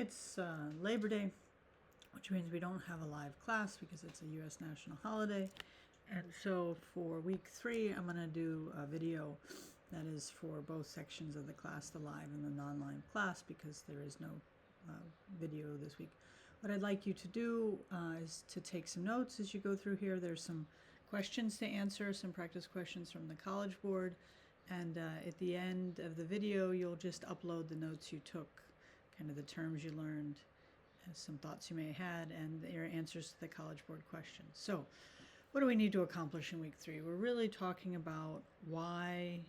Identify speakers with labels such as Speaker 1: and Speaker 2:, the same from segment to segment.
Speaker 1: It's Labor Day, which means we don't have a live class because it's a U.S. national holiday. And so for week 3, I'm going to do a video that is for both sections of the class, the live and the non-live class, because there is no video this week. What I'd like you to do is to take some notes as you go through here. There's some questions to answer, some practice questions from the College Board. And at the end of the video, you'll just upload the notes you took, kind of the terms you learned, some thoughts you may have had, and your answers to the College Board questions. So what do we need to accomplish in week 3? We're really talking about why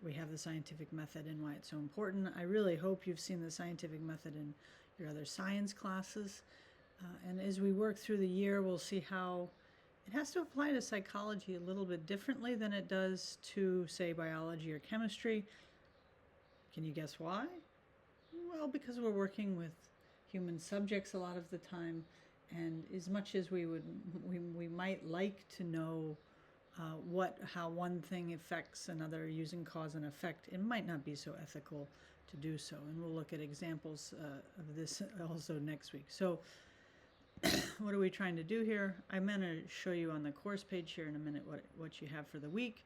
Speaker 1: we have the scientific method and why it's so important. I really hope you've seen the scientific method in your other science classes. And as we work through the year, we'll see how it has to apply to psychology a little bit differently than it does to, say, biology or chemistry. Can you guess why? Well, because we're working with human subjects a lot of the time, and as much as we might like to know how one thing affects another using cause and effect, it might not be so ethical to do so. And we'll look at examples of this also next week. So what are we trying to do here? I'm going to show you on the course page here in a minute what you have for the week,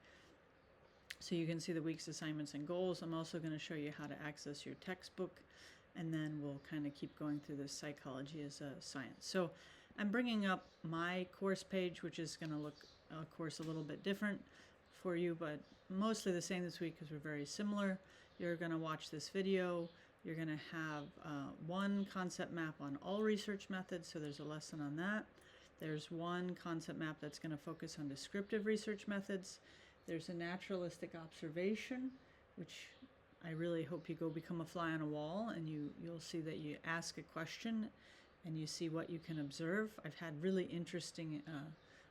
Speaker 1: so you can see the week's assignments and goals. I'm also going to show you how to access your textbook, and then we'll kind of keep going through this psychology as a science. So I'm bringing up my course page, which is going to look, of course, a little bit different for you, but mostly the same this week because we're very similar. You're going to watch this video. You're going to have one concept map on all research methods, so there's a lesson on that. There's one concept map that's going to focus on descriptive research methods. There's a naturalistic observation, which I really hope you go become a fly on a wall, and you'll see that you ask a question and you see what you can observe. I've had really interesting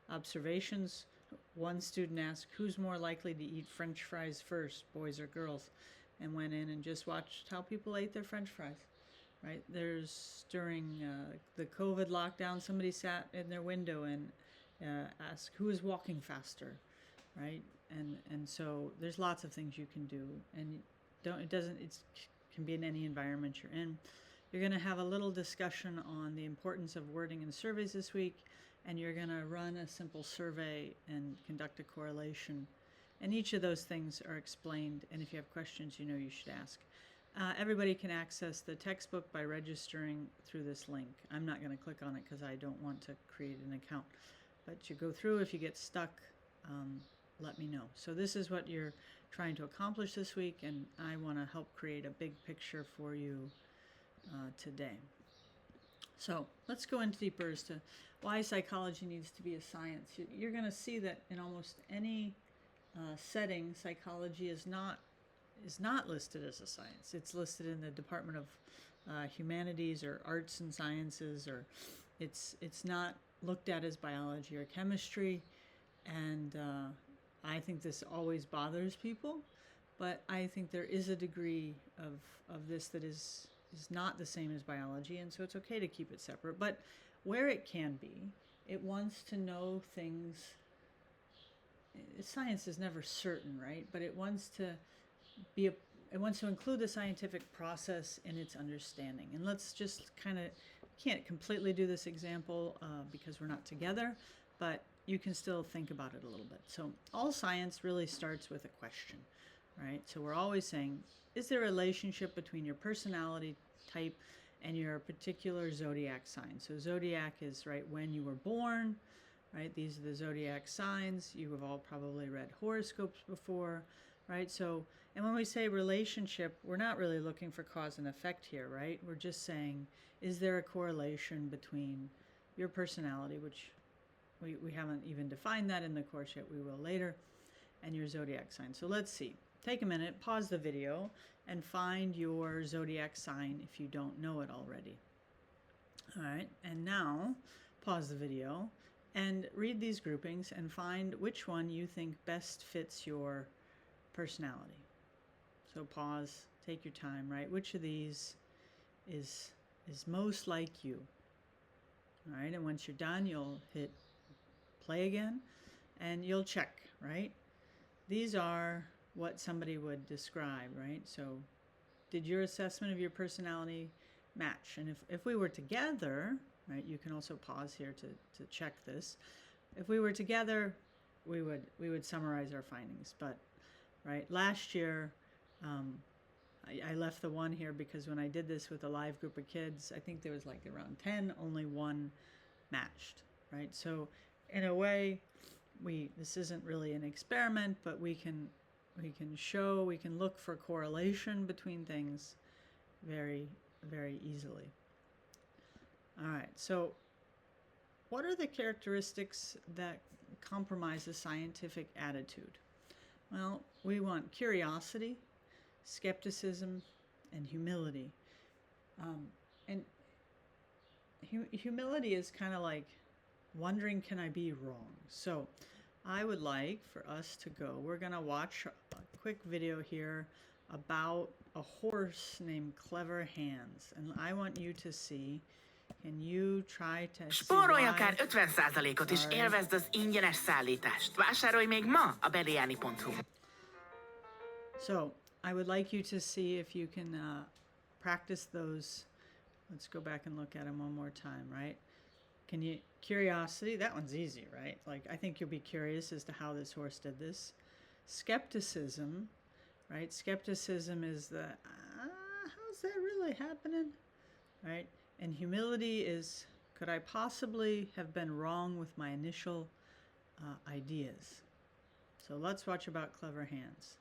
Speaker 1: observations. One student asked, who's more likely to eat French fries first, boys or girls? And went in and just watched how people ate their French fries, right? There's, during the COVID lockdown, somebody sat in their window and asked, who is walking faster, right? And so there's lots of things you can do, and it can be in any environment you're in. You're going to have a little discussion on the importance of wording in surveys this week, and you're going to run a simple survey and conduct a correlation. And each of those things are explained, and if you have questions, you know you should ask. Everybody can access the textbook by registering through this link. I'm not going to click on it because I don't want to create an account. But you go through. If you get stuck, let me know. So this is what you're trying to accomplish this week, and I want to help create a big picture for you today. So let's go into deeper as to why psychology needs to be a science. You're going to see that in almost any setting, psychology is not listed as a science. It's listed in the Department of Humanities or Arts and Sciences, or it's not looked at as biology or chemistry. And I think this always bothers people, but I think there is a degree of this that is not the same as biology, and so it's okay to keep it separate. But where it can be, it wants to know things. Science is never certain, right? But it wants to include the scientific process in its understanding. And let's just kind of, can't completely do this example because we're not together, but you can still think about it a little bit. So all science really starts with a question, right? So we're always saying, is there a relationship between your personality type and your particular zodiac sign? So zodiac is, right, when you were born, right? These are the zodiac signs. You have all probably read horoscopes before, right? So, and when we say relationship, we're not really looking for cause and effect here, right? We're just saying, is there a correlation between your personality, which we haven't even defined that in the course yet, we will later, and your zodiac sign. So let's see. Take a minute, pause the video, and find your zodiac sign if you don't know it already. All right, and now pause the video and read these groupings and find which one you think best fits your personality. So pause, take your time, right? Which of these is most like you? All right, and once you're done, you'll hit play again, and you'll check, right? These are what somebody would describe, right? So did your assessment of your personality match. And if we were together, right, you can also pause here to check this. If we were together, we would summarize our findings. But right, last year, I left the one here because when I did this with a live group of kids, I think there was like around 10, only one matched, right? So in a way, this isn't really an experiment, but we can look for correlation between things very, very easily. All right, so what are the characteristics that compromise the scientific attitude? Well, we want curiosity, skepticism, and humility. And humility is kind of like wondering, can I be wrong? So I would like for us to go, we're going to watch a quick video here about a horse named Clever Hands. And I want you to see, can you try to
Speaker 2: Spórolj akár 50%-ot és élvezd az ingyenes szállítást. Vásárolj még ma a beliani.hu.
Speaker 1: So I would like you to see if you can practice those. Let's go back and look at them one more time, right? Curiosity, that one's easy, right? Like, I think you'll be curious as to how this horse did this. Skepticism, right? Skepticism is how's that really happening, right? And humility is, could I possibly have been wrong with my initial ideas? So let's watch about Clever Hands.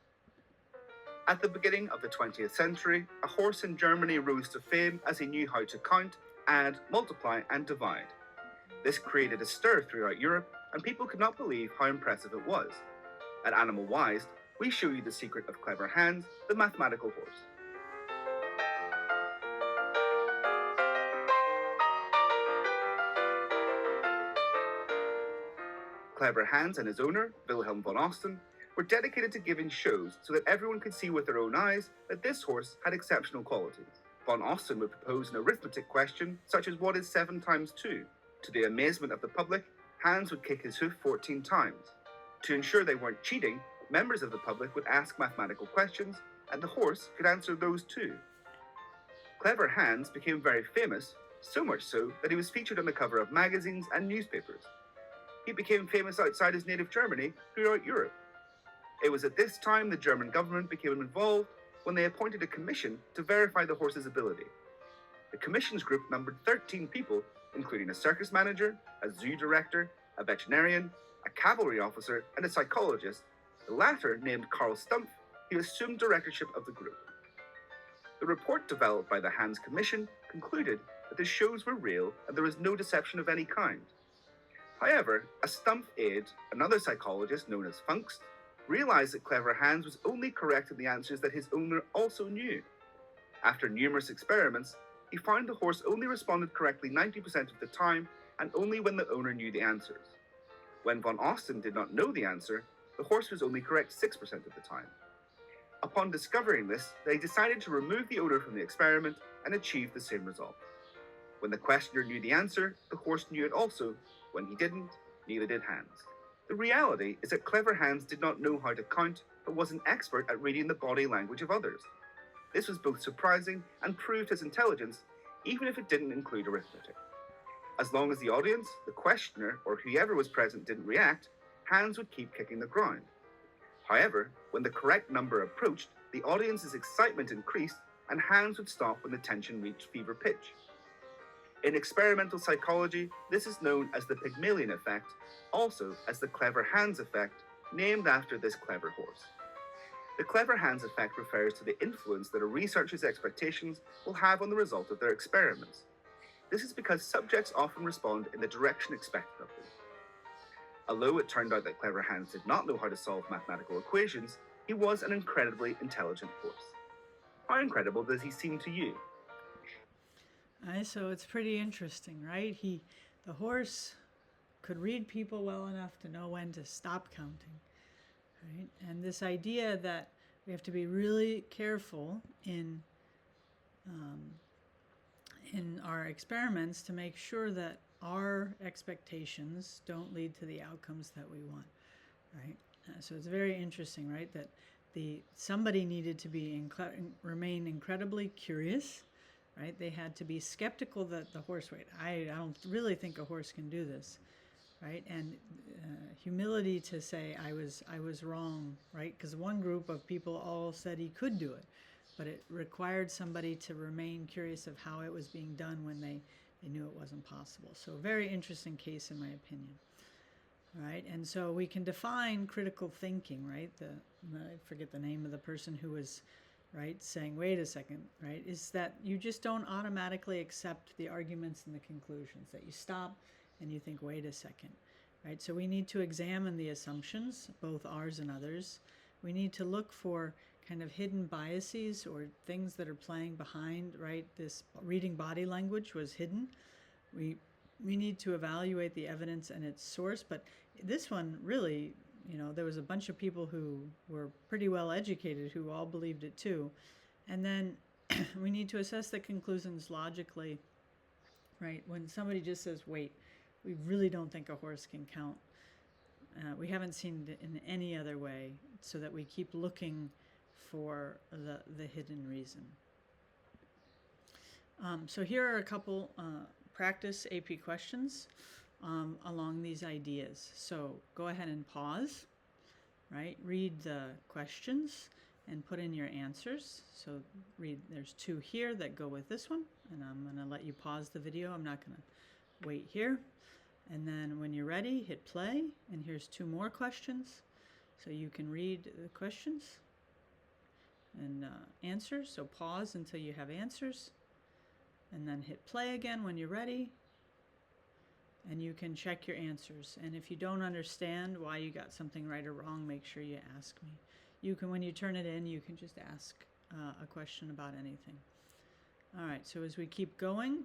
Speaker 3: At the beginning of the 20th century, a horse in Germany rose to fame as he knew how to count, add, multiply, and divide. This created a stir throughout Europe, and people could not believe how impressive it was. At Animal Wise, we show you the secret of Clever Hands, the mathematical horse. Clever Hands and his owner, Wilhelm von Osten, were dedicated to giving shows so that everyone could see with their own eyes that this horse had exceptional qualities. Von Osten would propose an arithmetic question such as what is 7 times 2? To the amazement of the public, Hans would kick his hoof 14 times. To ensure they weren't cheating, members of the public would ask mathematical questions and the horse could answer those too. Clever Hans became very famous, so much so that he was featured on the cover of magazines and newspapers. He became famous outside his native Germany throughout Europe. It was at this time the German government became involved when they appointed a commission to verify the horse's ability. The commission's group numbered 13 people, including a circus manager, a zoo director, a veterinarian, a cavalry officer, and a psychologist, the latter named Karl Stumpf, who assumed directorship of the group. The report developed by the Hans Commission concluded that the shows were real and there was no deception of any kind. However, a Stumpf aide, another psychologist known as Funkst, realized that Clever Hans was only correct in the answers that his owner also knew. After numerous experiments, he found the horse only responded correctly 90% of the time and only when the owner knew the answers. When von Osten did not know the answer, the horse was only correct 6% of the time. Upon discovering this, they decided to remove the owner from the experiment and achieve the same result. When the questioner knew the answer, the horse knew it also. When he didn't, neither did Hans. The reality is that Clever Hans did not know how to count, but was an expert at reading the body language of others. This was both surprising and proved his intelligence, even if it didn't include arithmetic. As long as the audience, the questioner, or whoever was present didn't react, Hans would keep kicking the ground. However, when the correct number approached, the audience's excitement increased and Hans would stop when the tension reached fever pitch. In experimental psychology, this is known as the Pygmalion effect, also as the Clever Hans effect, named after this clever horse. The Clever Hans effect refers to the influence that a researcher's expectations will have on the result of their experiments. This is because subjects often respond in the direction expected of them. Although it turned out that Clever Hans did not know how to solve mathematical equations, he was an incredibly intelligent horse. How incredible does he seem to you?
Speaker 1: So it's pretty interesting, right? The horse could read people well enough to know when to stop counting, right? And this idea that we have to be really careful in our experiments to make sure that our expectations don't lead to the outcomes that we want, right? So it's very interesting, right? That somebody needed to remain incredibly curious, right? They had to be skeptical that the horse, wait, I don't really think a horse can do this, right? And humility to say I was wrong, right? Because one group of people all said he could do it, but it required somebody to remain curious of how it was being done when they knew it wasn't possible. So very interesting case in my opinion. Right, and so we can define critical thinking, right? I forget the name of the person who was, right, saying, wait a second, right? Is that you just don't automatically accept the arguments and the conclusions, that you stop and you think, wait a second, right? So we need to examine the assumptions, both ours and others. We need to look for kind of hidden biases or things that are playing behind, right? This reading body language was hidden. We need to evaluate the evidence and its source, but this one really, there was a bunch of people who were pretty well educated who all believed it too. And then we need to assess the conclusions logically, right? When somebody just says, wait, we really don't think a horse can count. We haven't seen it in any other way, so that we keep looking for the hidden reason. So here are a couple practice AP questions along these ideas. So go ahead and pause, right? Read the questions and put in your answers. So there's 2 here that go with this one, and I'm going to let you pause the video. I'm not going to wait here. And then when you're ready, hit play, and here's 2 more questions. So you can read the questions and answers. So pause until you have answers, and then hit play again when you're ready. And you can check your answers. And if you don't understand why you got something right or wrong, make sure you ask me. You can, when you turn it in, you can just ask a question about anything. All right, so as we keep going,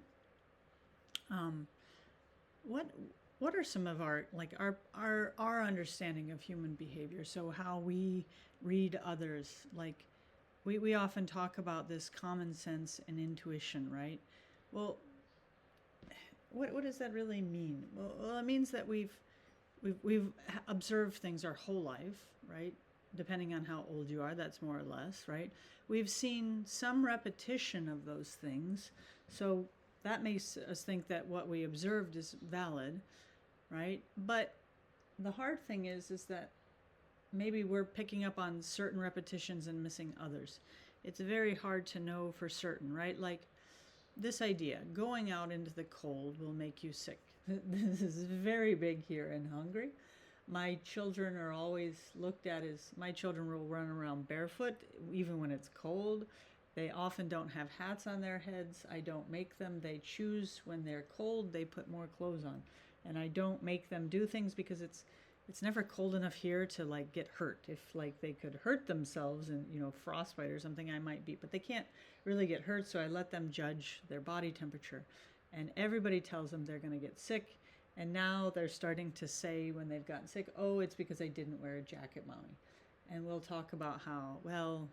Speaker 1: what are some of our understanding of human behavior? So how we read others, like we often talk about this common sense and intuition, right? Well, what does that really mean? Well, it means that we've observed things our whole life, right? Depending on how old you are, that's more or less, right? We've seen some repetition of those things, so that makes us think that what we observed is valid, right? But the hard thing is that maybe we're picking up on certain repetitions and missing others. It's very hard to know for certain, right? Like this idea, going out into the cold will make you sick. This is very big here in Hungary. My children are always looked at as, my children will run around barefoot even when it's cold. They often don't have hats on their heads. I don't make them. They choose when they're cold, they put more clothes on. And I don't make them do things because it's never cold enough here to like get hurt. If like they could hurt themselves and frostbite or something, I might be, but they can't really get hurt. So I let them judge their body temperature, and everybody tells them they're going to get sick. And now they're starting to say when they've gotten sick, oh, it's because I didn't wear a jacket, Mommy. And we'll talk about how, well,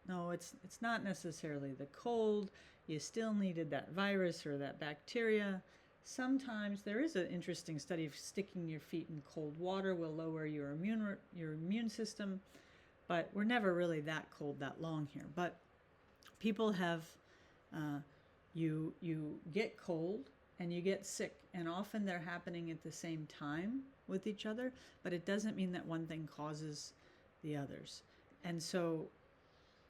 Speaker 1: no, it's not necessarily the cold. You still needed that virus or that bacteria. Sometimes there is an interesting study of sticking your feet in cold water will lower your immune system, but we're never really that cold that long here. But people have, you get cold and you get sick, and often they're happening at the same time with each other, but it doesn't mean that one thing causes the others. And so,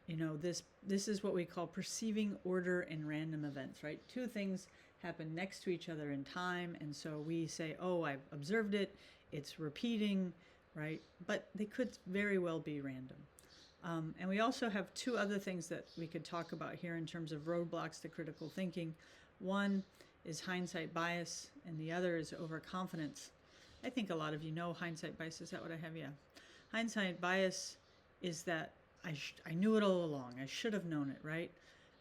Speaker 1: this is what we call perceiving order in random events, right? 2 things happen next to each other in time, and so we say, oh, I've observed it, it's repeating, right? But they could very well be random. And we also have 2 other things that we could talk about here in terms of roadblocks to critical thinking. One is hindsight bias, and the other is overconfidence. I think a lot of you know hindsight bias. Is that what I have? Yeah. Hindsight bias is that I knew it all along. I should have known it, right?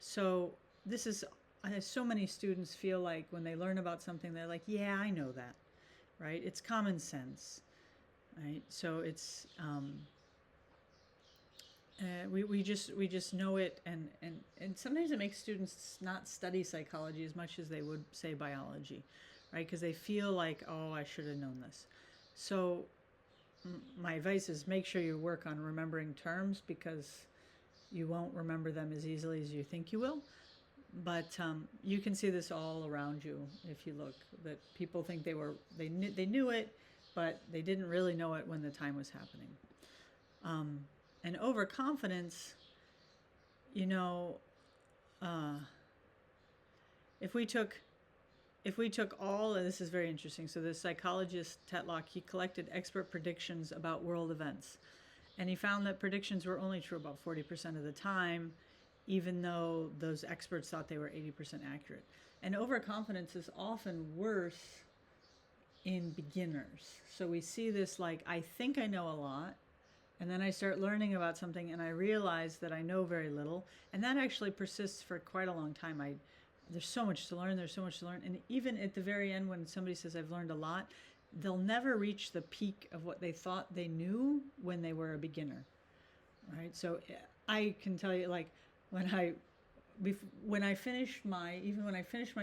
Speaker 1: So this is, so many students feel like when they learn about something, they're like, yeah, I know that, right? It's common sense, right? So it's, we just know it, and sometimes it makes students not study psychology as much as they would say biology, right? Because they feel like, oh, I should have known this. So my advice is make sure you work on remembering terms, because you won't remember them as easily as you think you will. But you can see this all around you if you look. That people think they knew it, but they didn't really know it when the time was happening. And overconfidence, you know, if we took all, and this is very interesting. So the psychologist Tetlock, he collected expert predictions about world events, and he found that predictions were only true about 40% of the time, even though those experts thought they were 80% accurate. And overconfidence is often worse in beginners. So we see this like, I think I know a lot, and then I start learning about something and I realize that I know very little, and that actually persists for quite a long time. There's so much to learn, and even at the very end when somebody says I've learned a lot, they'll never reach the peak of what they thought they knew when they were a beginner, right? So I can tell you, like, when I finished my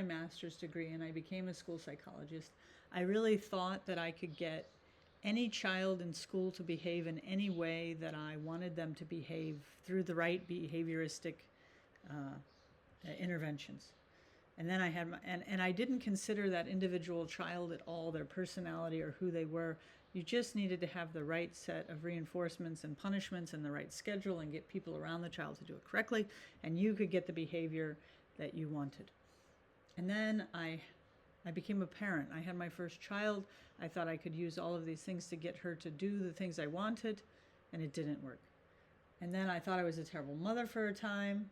Speaker 1: master's degree and I became a school psychologist, I really thought that I could get any child in school to behave in any way that I wanted them to behave through the right behavioristic interventions. And then I didn't consider that individual child at all, their personality or who they were. You just needed to have the right set of reinforcements and punishments and the right schedule and get people around the child to do it correctly, and you could get the behavior that you wanted. And then I became a parent. I had my first child. I thought I could use all of these things to get her to do the things I wanted, and it didn't work. And then I thought I was a terrible mother for a time.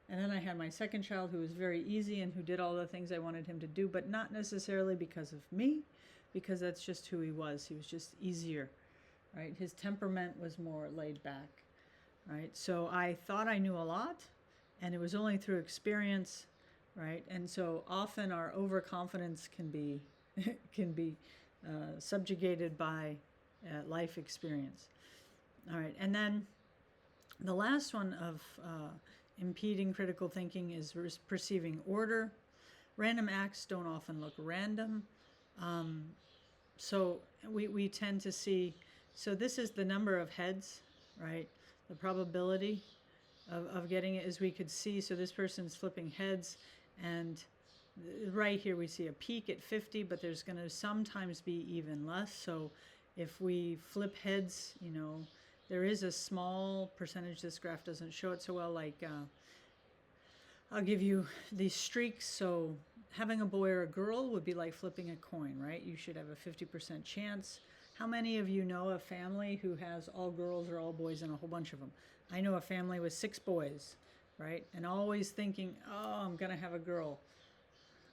Speaker 1: And then I had my second child, who was very easy and who did all the things I wanted him to do, but not necessarily because of me, because that's just who he was. He was just easier, right? His temperament was more laid back, right? So I thought I knew a lot, and it was only through experience, right? And so often our overconfidence can be subjugated by life experience. All right, and then the last one of impeding critical thinking is perceiving order. Random acts don't often look random. So we tend to see, so this is the number of heads, right? The probability of getting it, as we could see. So this person's flipping heads, and right here we see a peak at 50, but there's going to sometimes be even less. So if we flip heads, you know, there is a small percentage, this graph doesn't show it so well, like I'll give you these streaks. So having a boy or a girl would be like flipping a coin, right? You should have a 50% chance. How many of you know a family who has all girls or all boys and a whole bunch of them? I know a family with 6 boys, right? And always thinking, oh, I'm going to have a girl,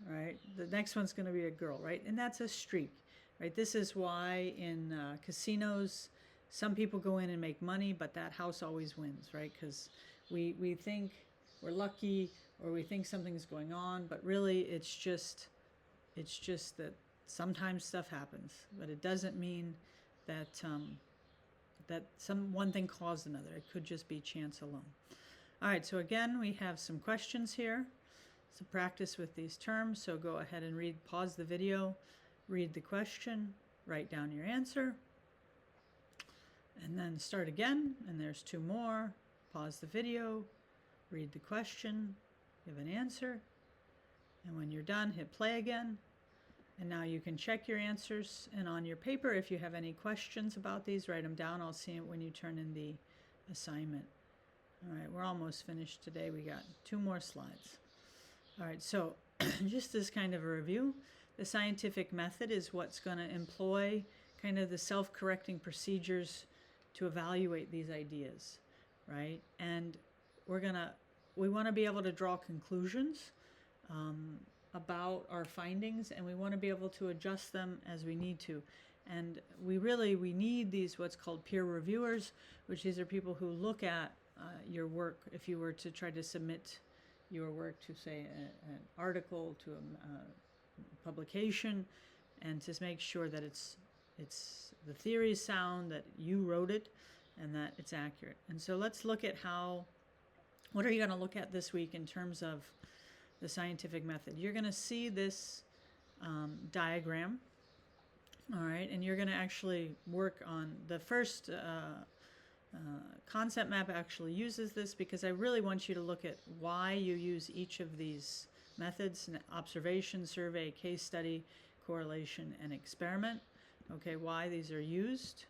Speaker 1: right? The next one's going to be a girl, right? And that's a streak, right? This is why in casinos, some people go in and make money, but that house always wins, right? Because we think we're lucky, or we think something's going on, but really it's just that sometimes stuff happens, but it doesn't mean that that one thing caused another. It could just be chance alone. All right, so again, we have some questions here. So practice with these terms. So go ahead and pause the video, read the question, write down your answer, and then start again. And there's 2 more. Pause the video, read the question, give an answer, and when you're done, hit play again. And now you can check your answers, and on your paper, if you have any questions about these, write them down. I'll see it when you turn in the assignment. All right, we're almost finished today. We got 2 more slides. All right, so just as kind of a review, the scientific method is what's going to employ kind of the self-correcting procedures to evaluate these ideas, right? And we want to be able to draw conclusions about our findings, and we want to be able to adjust them as we need to. And we need these what's called peer reviewers, which these are people who look at your work. If you were to try to submit your work to, say, an article, to a publication, and to make sure that it's the theory is sound, that you wrote it, and that it's accurate. And so let's look at what are you going to look at this week in terms of the scientific method. You're going to see this diagram, all right, and you're going to actually work on the first Concept map actually uses this because I really want you to look at why you use each of these methods: observation, survey, case study, correlation, and experiment. Okay, why these are used.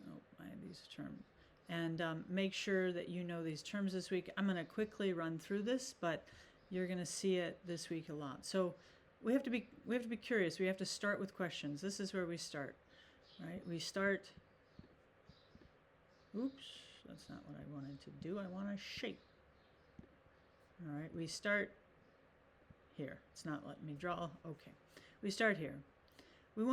Speaker 1: Oh, why these terms. And make sure that you know these terms this week. I'm going to quickly run through this, but you're going to see it this week a lot. So we have to be curious. We have to start with questions. This is where we start, right? We start. Oops, that's not what I wanted to do. I want to shape. All right, we start here. It's not letting me draw. Okay, we start here. We're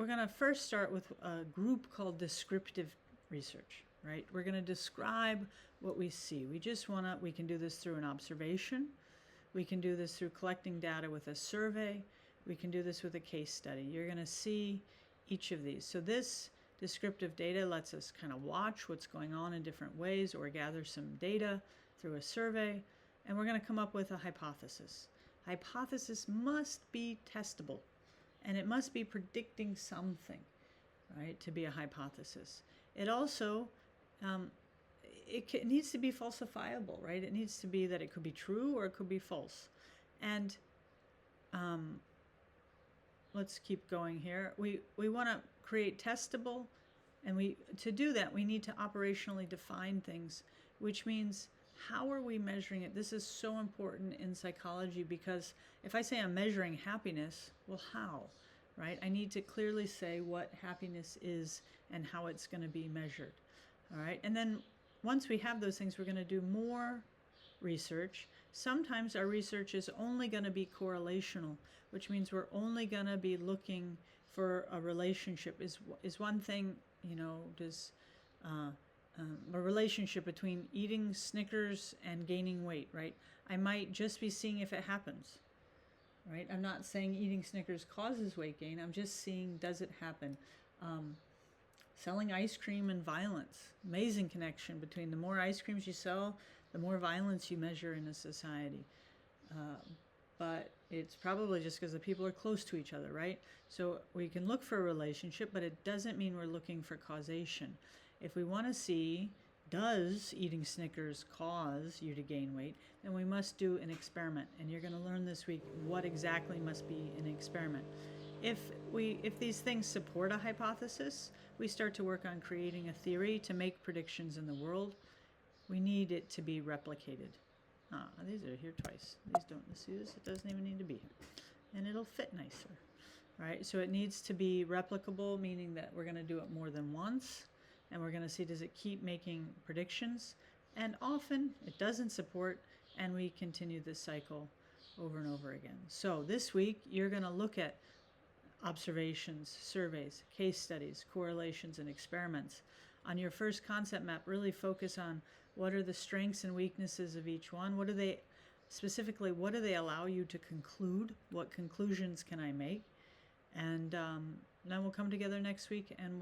Speaker 1: gonna first start with a group called descriptive research, right? We're gonna describe what we see. We can do this through an observation. We can do this through collecting data with a survey. We can do this with a case study. You're gonna see each of these. So this descriptive data lets us kind of watch what's going on in different ways, or gather some data through a survey, and we're going to come up with a hypothesis. Hypothesis must be testable, and it must be predicting something, right, to be a hypothesis. It also, it needs to be falsifiable, right? It needs to be that it could be true or it could be false. And let's keep going here. We want to create testable, and to do that we need to operationally define things, which means how are we measuring it? This is so important in psychology, because if I say I'm measuring happiness, well, how, right? I need to clearly say what happiness is and how it's going to be measured. All right, and then once we have those things, we're going to do more research. Sometimes our research is only going to be correlational, which means we're only going to be looking for a relationship. Is one thing, you know, does a relationship between eating Snickers and gaining weight, right? I might just be seeing if it happens, right? I'm not saying eating Snickers causes weight gain. I'm just seeing, does it happen? Selling ice cream and violence. Amazing connection between the more ice creams you sell, the more violence you measure in a society. But it's probably just because the people are close to each other, right? So we can look for a relationship, but it doesn't mean we're looking for causation. If we want to see, does eating Snickers cause you to gain weight, then we must do an experiment. And you're going to learn this week what exactly must be an experiment. If these things support a hypothesis, we start to work on creating a theory to make predictions in the world. We need it to be replicated. These are here twice. These don't, see this? It doesn't even need to be here. And it'll fit nicer, right? So it needs to be replicable, meaning that we're going to do it more than once, and we're going to see, does it keep making predictions? And often it doesn't support, and we continue this cycle over and over again. So this week, you're going to look at observations, surveys, case studies, correlations, and experiments. On your first concept map, really focus on what are the strengths and weaknesses of each one. What do they allow you to conclude? What conclusions can I make? And then we'll come together next week, and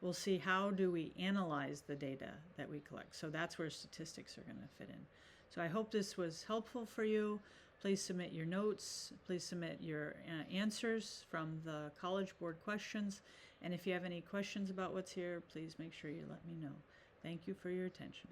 Speaker 1: we'll see how do we analyze the data that we collect. So that's where statistics are going to fit in. So I hope this was helpful for you. Please submit your notes. Please submit your answers from the College Board questions. And if you have any questions about what's here, please make sure you let me know. Thank you for your attention.